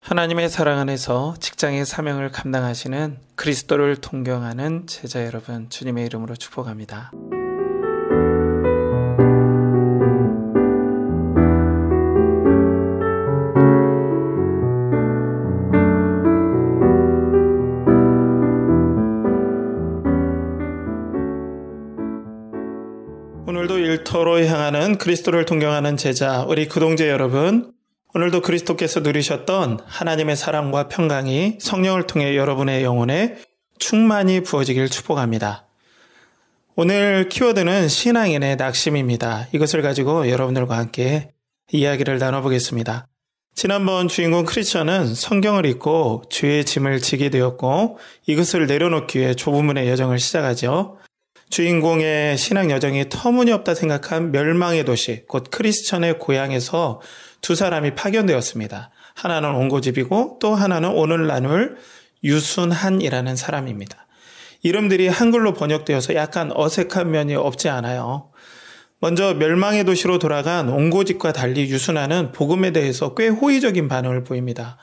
하나님의 사랑 안에서 직장의 사명을 감당하시는 그리스도를 동경하는 제자 여러분, 주님의 이름으로 축복합니다. 오늘도 일터로 향하는 그리스도를 동경하는 제자, 우리 구동제 여러분, 오늘도 그리스도께서 누리셨던 하나님의 사랑과 평강이 성령을 통해 여러분의 영혼에 충만히 부어지길 축복합니다. 오늘 키워드는 신앙인의 낙심입니다. 이것을 가지고 여러분들과 함께 이야기를 나눠보겠습니다. 지난번 주인공 크리스천은 성경을 읽고 죄의 짐을 지게 되었고 이것을 내려놓기 위해 좁은 여정을 시작하죠. 주인공의 신앙 여정이 터무니없다 생각한 멸망의 도시, 곧 크리스천의 고향에서 두 사람이 파견되었습니다. 하나는 온고집이고 또 하나는 오늘 나눌 유순한이라는 사람입니다. 이름들이 한글로 번역되어서 약간 어색한 면이 없지 않아요. 먼저 멸망의 도시로 돌아간 온고집과 달리 유순한은 복음에 대해서 꽤 호의적인 반응을 보입니다.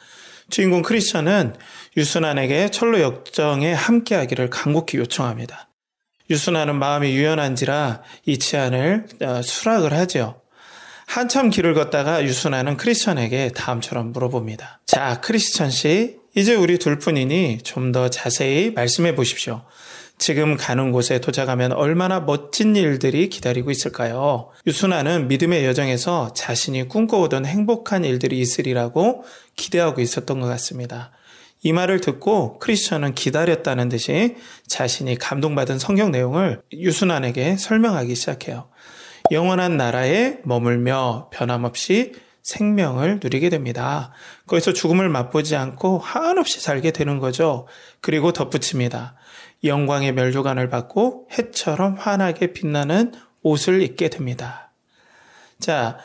주인공 크리스천은 유순한에게 철로 역정에 함께하기를 간곡히 요청합니다. 유순한은 마음이 유연한지라 이 제안을 수락을 하죠. 한참 길을 걷다가 유순한은 크리스천에게 다음처럼 물어봅니다. 자, 크리스천 씨, 이제 우리 둘뿐이니 좀 더 자세히 말씀해 보십시오. 지금 가는 곳에 도착하면 얼마나 멋진 일들이 기다리고 있을까요? 유순한은 믿음의 여정에서 자신이 꿈꿔오던 행복한 일들이 있으리라고 기대하고 있었던 것 같습니다. 이 말을 듣고 크리스천은 기다렸다는 듯이 자신이 감동받은 성경 내용을 유순한에게 설명하기 시작해요. 영원한 나라에 머물며 변함없이 생명을 누리게 됩니다. 거기서 죽음을 맛보지 않고 한없이 살게 되는 거죠. 그리고 덧붙입니다. 영광의 면류관을 받고 해처럼 환하게 빛나는 옷을 입게 됩니다. 자,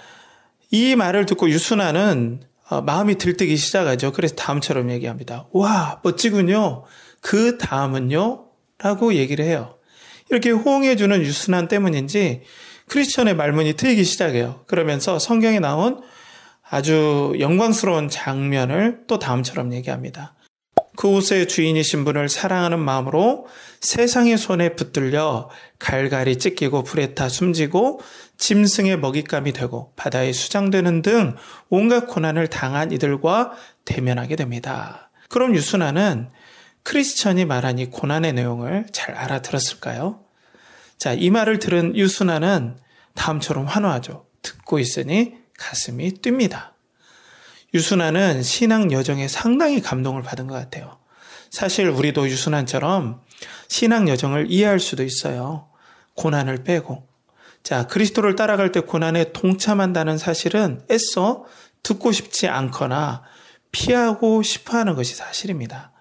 이 말을 듣고 유순한은 마음이 들뜨기 시작하죠. 그래서 다음처럼 얘기합니다. 와, 멋지군요. 그 다음은요? 라고 얘기를 해요. 이렇게 호응해주는 유순한 때문인지 크리스천의 말문이 트이기 시작해요. 그러면서 성경에 나온 아주 영광스러운 장면을 또 다음처럼 얘기합니다. 그 옷의 주인이신 분을 사랑하는 마음으로 세상의 손에 붙들려 갈갈이 찢기고 불에 타 숨지고 짐승의 먹잇감이 되고 바다에 수장되는 등 온갖 고난을 당한 이들과 대면하게 됩니다. 그럼 유순한은 크리스천이 말한 이 고난의 내용을 잘 알아들었을까요? 자, 이 말을 들은 유순한은 다음처럼 환호하죠. 듣고 있으니 가슴이 뜁니다. 유순한은 신앙 여정에 상당히 감동을 받은 것 같아요. 사실 우리도 유순한처럼 신앙 여정을 이해할 수도 있어요. 고난을 빼고. 자, 그리스도를 따라갈 때 고난에 동참한다는 사실은 애써 듣고 싶지 않거나 피하고 싶어 하는 것이 사실입니다.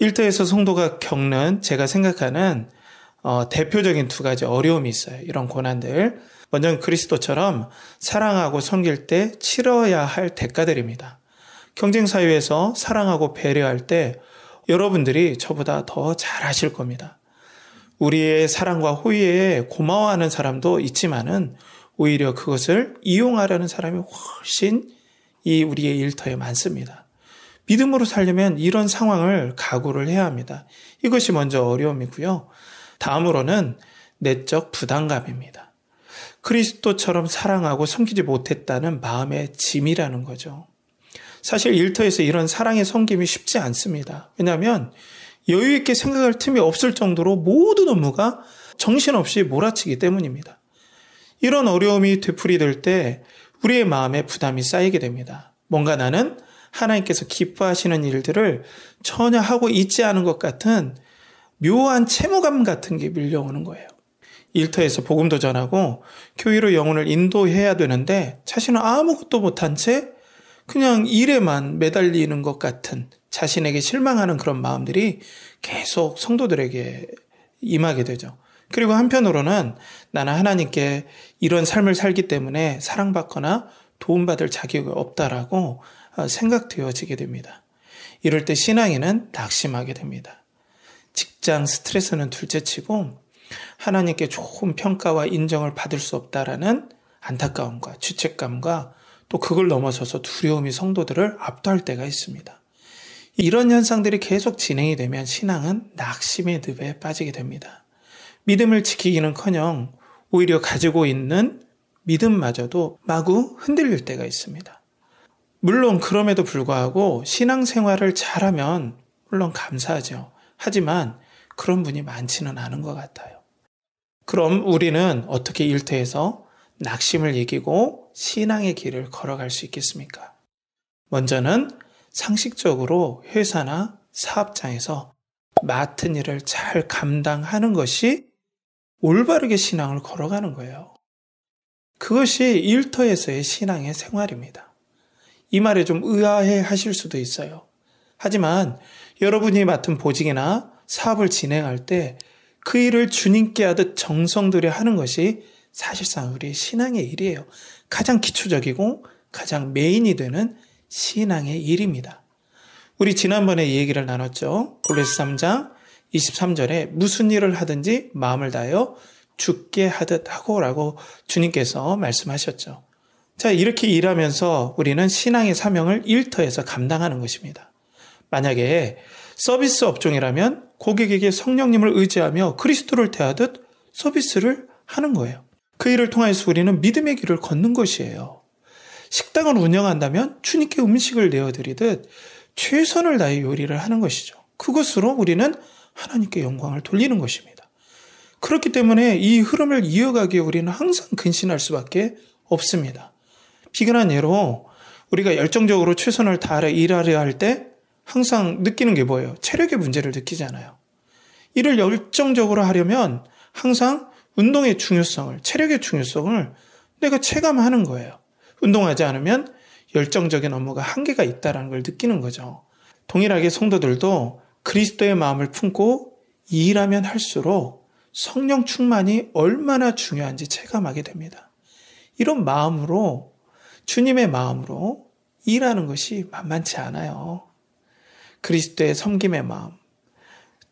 일터에서 성도가 겪는 제가 생각하는 대표적인 두 가지 어려움이 있어요. 이런 고난들. 먼저 그리스도처럼 사랑하고 섬길 때 치러야 할 대가들입니다. 경쟁사회에서 사랑하고 배려할 때 여러분들이 저보다 더 잘하실 겁니다. 우리의 사랑과 호의에 고마워하는 사람도 있지만은 오히려 그것을 이용하려는 사람이 훨씬 우리의 일터에 많습니다. 믿음으로 살려면 이런 상황을 각오를 해야 합니다. 이것이 먼저 어려움이고요. 다음으로는 내적 부담감입니다. 그리스도처럼 사랑하고 섬기지 못했다는 마음의 짐이라는 거죠. 사실 일터에서 이런 사랑의 섬김이 쉽지 않습니다. 왜냐하면 여유 있게 생각할 틈이 없을 정도로 모든 업무가 정신없이 몰아치기 때문입니다. 이런 어려움이 되풀이될 때 우리의 마음에 부담이 쌓이게 됩니다. 뭔가 나는 하나님께서 기뻐하시는 일들을 전혀 하고 있지 않은 것 같은 묘한 채무감 같은 게 밀려오는 거예요. 일터에서 복음도 전하고 교회로 영혼을 인도해야 되는데 자신은 아무것도 못한 채 그냥 일에만 매달리는 것 같은 자신에게 실망하는 그런 마음들이 계속 성도들에게 임하게 되죠. 그리고 한편으로는 나는 하나님께 이런 삶을 살기 때문에 사랑받거나 도움받을 자격이 없다라고 생각되어지게 됩니다. 이럴 때 신앙인은 낙심하게 됩니다. 직장 스트레스는 둘째치고 하나님께 좋은 평가와 인정을 받을 수 없다라는 안타까움과 죄책감과 또 그걸 넘어서서 두려움이 성도들을 압도할 때가 있습니다. 이런 현상들이 계속 진행이 되면 신앙은 낙심의 늪에 빠지게 됩니다. 믿음을 지키기는커녕 오히려 가지고 있는 믿음마저도 마구 흔들릴 때가 있습니다. 물론 그럼에도 불구하고 신앙생활을 잘하면 물론 감사하죠. 하지만 그런 분이 많지는 않은 것 같아요. 그럼 우리는 어떻게 일터에서 낙심을 이기고 신앙의 길을 걸어갈 수 있겠습니까? 먼저는 상식적으로 회사나 사업장에서 맡은 일을 잘 감당하는 것이 올바르게 신앙을 걸어가는 거예요. 그것이 일터에서의 신앙의 생활입니다. 이 말에 좀 의아해 하실 수도 있어요. 하지만 여러분이 맡은 보직이나 사업을 진행할 때 그 일을 주님께 하듯 정성 들여 하는 것이 사실상 우리 신앙의 일이에요. 가장 기초적이고 가장 메인이 되는 신앙의 일입니다. 우리 지난번에 이 얘기를 나눴죠. 골로새 3장 23절에 무슨 일을 하든지 마음을 다하여 주께 하듯 하고라고 주님께서 말씀하셨죠. 자, 이렇게 일하면서 우리는 신앙의 사명을 일터에서 감당하는 것입니다. 만약에 서비스 업종이라면 고객에게 성령님을 의지하며 그리스도를 대하듯 서비스를 하는 거예요. 그 일을 통해서 우리는 믿음의 길을 걷는 것이에요. 식당을 운영한다면 주님께 음식을 내어드리듯 최선을 다해 요리를 하는 것이죠. 그것으로 우리는 하나님께 영광을 돌리는 것입니다. 그렇기 때문에 이 흐름을 이어가기에 우리는 항상 근신할 수밖에 없습니다. 비근한 예로 우리가 열정적으로 최선을 다하여 일하려 할 때 항상 느끼는 게 뭐예요? 체력의 문제를 느끼잖아요. 일을 열정적으로 하려면 항상 운동의 중요성을, 체력의 중요성을 내가 체감하는 거예요. 운동하지 않으면 열정적인 업무가 한계가 있다는 걸 느끼는 거죠. 동일하게 성도들도 그리스도의 마음을 품고 일하면 할수록 성령 충만이 얼마나 중요한지 체감하게 됩니다. 이런 마음으로, 주님의 마음으로 일하는 것이 만만치 않아요. 그리스도의 섬김의 마음,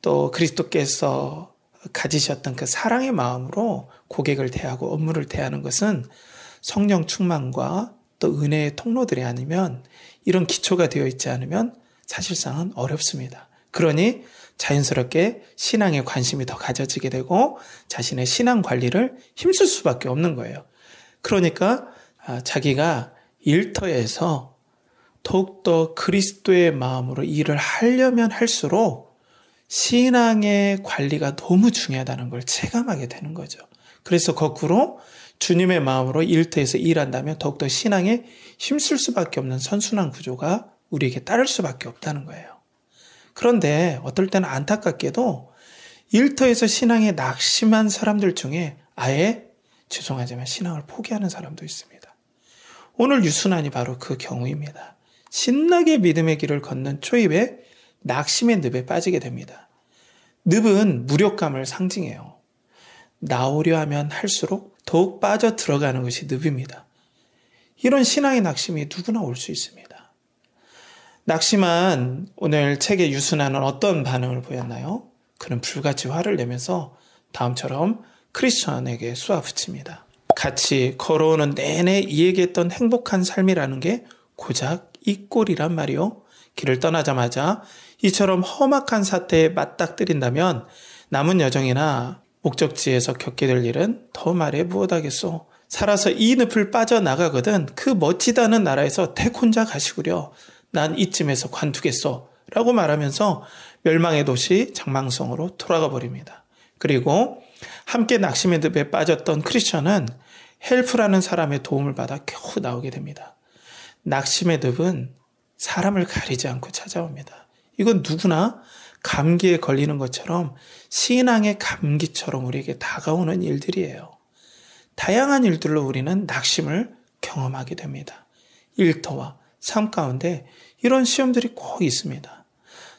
또 그리스도께서 가지셨던 그 사랑의 마음으로 고객을 대하고 업무를 대하는 것은 성령 충만과 또 은혜의 통로들이 아니면, 이런 기초가 되어 있지 않으면 사실상은 어렵습니다. 그러니 자연스럽게 신앙에 관심이 더 가져지게 되고 자신의 신앙 관리를 힘쓸 수밖에 없는 거예요. 그러니까 자기가 일터에서 더욱더 그리스도의 마음으로 일을 하려면 할수록 신앙의 관리가 너무 중요하다는 걸 체감하게 되는 거죠. 그래서 거꾸로 주님의 마음으로 일터에서 일한다면 더욱더 신앙에 힘쓸 수밖에 없는 선순환 구조가 우리에게 따를 수밖에 없다는 거예요. 그런데 어떨 때는 안타깝게도 일터에서 신앙에 낙심한 사람들 중에 아예 죄송하지만 신앙을 포기하는 사람도 있습니다. 오늘 유순환이 바로 그 경우입니다. 신나게 믿음의 길을 걷는 초입에 낙심의 늪에 빠지게 됩니다. 늪은 무력감을 상징해요. 나오려 하면 할수록 더욱 빠져 들어가는 것이 늪입니다. 이런 신앙의 낙심이 누구나 올 수 있습니다. 낙심한 오늘 책의 유순환은 어떤 반응을 보였나요? 그는 불같이 화를 내면서 다음처럼 크리스천에게 쏘아붙입니다. 같이 걸어오는 내내 이야기했던 행복한 삶이라는 게 고작 이 꼴이란 말이요. 길을 떠나자마자 이처럼 험악한 사태에 맞닥뜨린다면 남은 여정이나 목적지에서 겪게 될 일은 더 말해 무엇하겠소. 살아서 이 늪을 빠져나가거든 그 멋지다는 나라에서 택 혼자 가시구려. 난 이쯤에서 관두겠소. 라고 말하면서 멸망의 도시 장망성으로 돌아가 버립니다. 그리고 함께 낙심의 늪에 빠졌던 크리스천은 헬프라는 사람의 도움을 받아 겨우 나오게 됩니다. 낙심의 늪은 사람을 가리지 않고 찾아옵니다. 이건 누구나 감기에 걸리는 것처럼 신앙의 감기처럼 우리에게 다가오는 일들이에요. 다양한 일들로 우리는 낙심을 경험하게 됩니다. 일터와 삶 가운데 이런 시험들이 꼭 있습니다.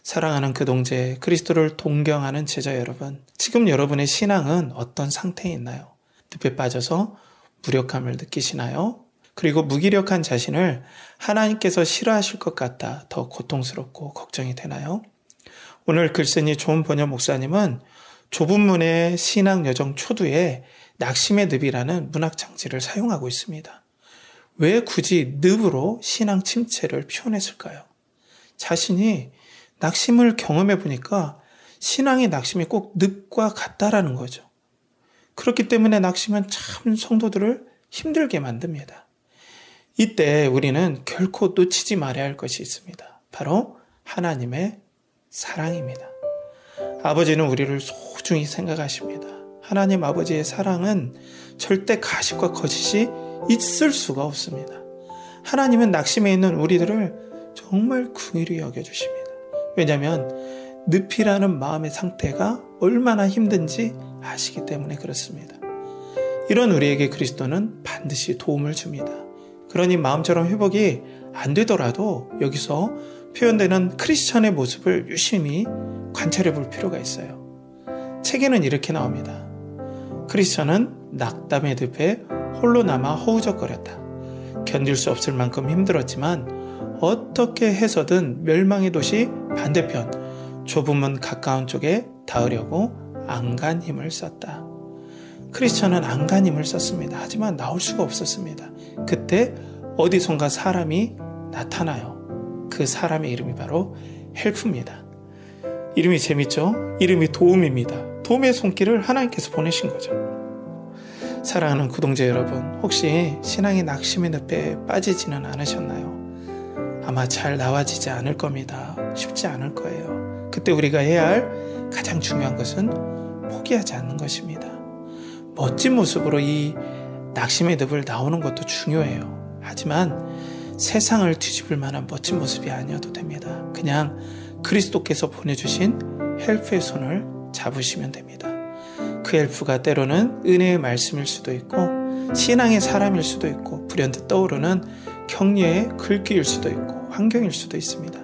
사랑하는 그 동제, 그리스도를 동경하는 제자 여러분, 지금 여러분의 신앙은 어떤 상태에 있나요? 늪에 빠져서 무력감을 느끼시나요? 그리고 무기력한 자신을 하나님께서 싫어하실 것 같아 더 고통스럽고 걱정이 되나요? 오늘 글쓴이 조은 번역 목사님은 좁은 문의 신앙 여정 초두에 낙심의 늪이라는 문학 장치를 사용하고 있습니다. 왜 굳이 늪으로 신앙 침체를 표현했을까요? 자신이 낙심을 경험해 보니까 신앙의 낙심이 꼭 늪과 같다라는 거죠. 그렇기 때문에 낙심은 참 성도들을 힘들게 만듭니다. 이때 우리는 결코 놓치지 말아야 할 것이 있습니다. 바로 하나님의 사랑입니다. 아버지는 우리를 소중히 생각하십니다. 하나님 아버지의 사랑은 절대 가십과 거짓이 있을 수가 없습니다. 하나님은 낙심해 있는 우리들을 정말 긍휼히 여겨주십니다. 왜냐하면 늪이라는 마음의 상태가 얼마나 힘든지 아시기 때문에 그렇습니다. 이런 우리에게 그리스도는 반드시 도움을 줍니다. 그러니 마음처럼 회복이 안 되더라도 여기서 표현되는 크리스천의 모습을 유심히 관찰해 볼 필요가 있어요. 책에는 이렇게 나옵니다. 크리스천은 낙담의 늪에 홀로 남아 허우적거렸다. 견딜 수 없을 만큼 힘들었지만 어떻게 해서든 멸망의 도시 반대편 좁은 문 가까운 쪽에 닿으려고 안간 힘을 썼다. 크리스천은 안간 힘을 썼습니다. 하지만 나올 수가 없었습니다. 그때 어디선가 사람이 나타나요. 그 사람의 이름이 바로 헬프입니다. 이름이 재밌죠? 이름이 도움입니다. 도움의 손길을 하나님께서 보내신 거죠. 사랑하는 구동자 여러분, 혹시 신앙의 낙심의 늪에 빠지지는 않으셨나요? 아마 잘 나와지지 않을 겁니다. 쉽지 않을 거예요. 그때 우리가 해야 할 가장 중요한 것은 포기하지 않는 것입니다. 멋진 모습으로 이 낙심의 늪을 나오는 것도 중요해요. 하지만 세상을 뒤집을 만한 멋진 모습이 아니어도 됩니다. 그냥 그리스도께서 보내주신 헬프의 손을 잡으시면 됩니다. 그 헬프가 때로는 은혜의 말씀일 수도 있고 신앙의 사람일 수도 있고 불현듯 떠오르는 격려의 글귀일 수도 있고 환경일 수도 있습니다.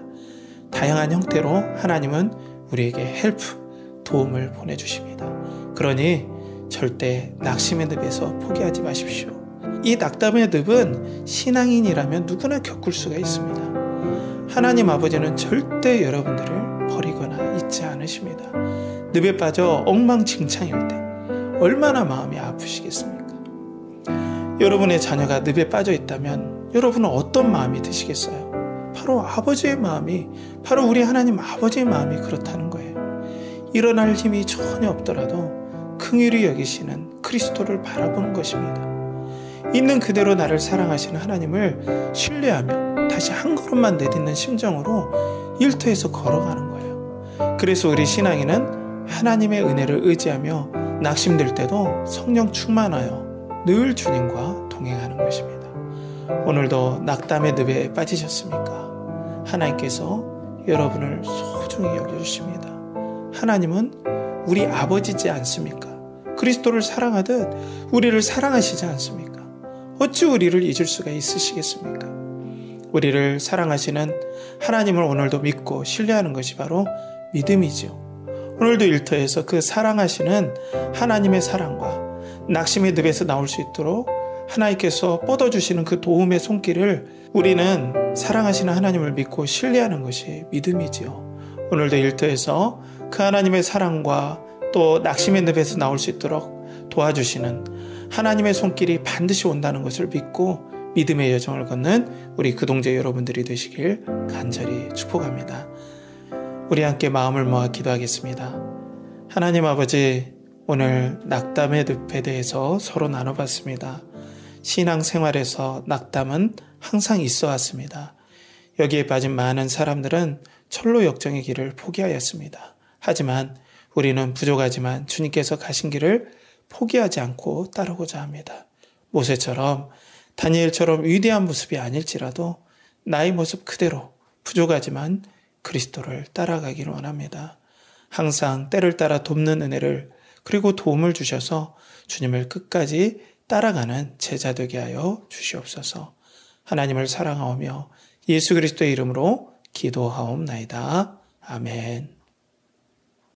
다양한 형태로 하나님은 우리에게 헬프, 도움을 보내주십니다. 그러니 절대 낙심의 늪에서 포기하지 마십시오. 이 낙담의 늪은 신앙인이라면 누구나 겪을 수가 있습니다. 하나님 아버지는 절대 여러분들을 버리거나 잊지 않으십니다. 늪에 빠져 엉망진창일 때 얼마나 마음이 아프시겠습니까? 여러분의 자녀가 늪에 빠져 있다면 여러분은 어떤 마음이 드시겠어요? 바로 아버지의 마음이, 바로 우리 하나님 아버지의 마음이 그렇다는 거예요. 일어날 힘이 전혀 없더라도 긍휼히 여기시는 그리스도를 바라보는 것입니다. 있는 그대로 나를 사랑하시는 하나님을 신뢰하며 다시 한 걸음만 내딛는 심정으로 일터에서 걸어가는 거예요. 그래서 우리 신앙인은 하나님의 은혜를 의지하며 낙심될 때도 성령 충만하여 늘 주님과 동행하는 것입니다. 오늘도 낙담의 늪에 빠지셨습니까? 하나님께서 여러분을 소중히 여겨주십니다. 하나님은 우리 아버지지 않습니까? 그리스도를 사랑하듯 우리를 사랑하시지 않습니까? 어찌 우리를 잊을 수가 있으시겠습니까? 우리를 사랑하시는 하나님을 오늘도 믿고 신뢰하는 것이 바로 믿음이죠. 오늘도 일터에서 그 사랑하시는 하나님의 사랑과 낙심의 늪에서 나올 수 있도록 하나님께서 뻗어주시는 그 도움의 손길을 우리는 사랑하시는 하나님을 믿고 신뢰하는 것이 믿음이지요. 오늘도 일터에서 그 하나님의 사랑과 또 낙심의 늪에서 나올 수 있도록 도와주시는 하나님의 손길이 반드시 온다는 것을 믿고 믿음의 여정을 걷는 우리 구동자 여러분들이 되시길 간절히 축복합니다. 우리 함께 마음을 모아 기도하겠습니다. 하나님 아버지, 오늘 낙담의 늪에 대해서 서로 나눠봤습니다. 신앙생활에서 낙담은 항상 있어 왔습니다. 여기에 빠진 많은 사람들은 철로 역정의 길을 포기하였습니다. 하지만 우리는 부족하지만 주님께서 가신 길을 포기하지 않고 따르고자 합니다. 모세처럼 다니엘처럼 위대한 모습이 아닐지라도 나의 모습 그대로 부족하지만 그리스도를 따라가기를 원합니다. 항상 때를 따라 돕는 은혜를 그리고 도움을 주셔서 주님을 끝까지 따라가는 제자 되게 하여 주시옵소서. 하나님을 사랑하오며 예수 그리스도의 이름으로 기도하옵나이다. 아멘.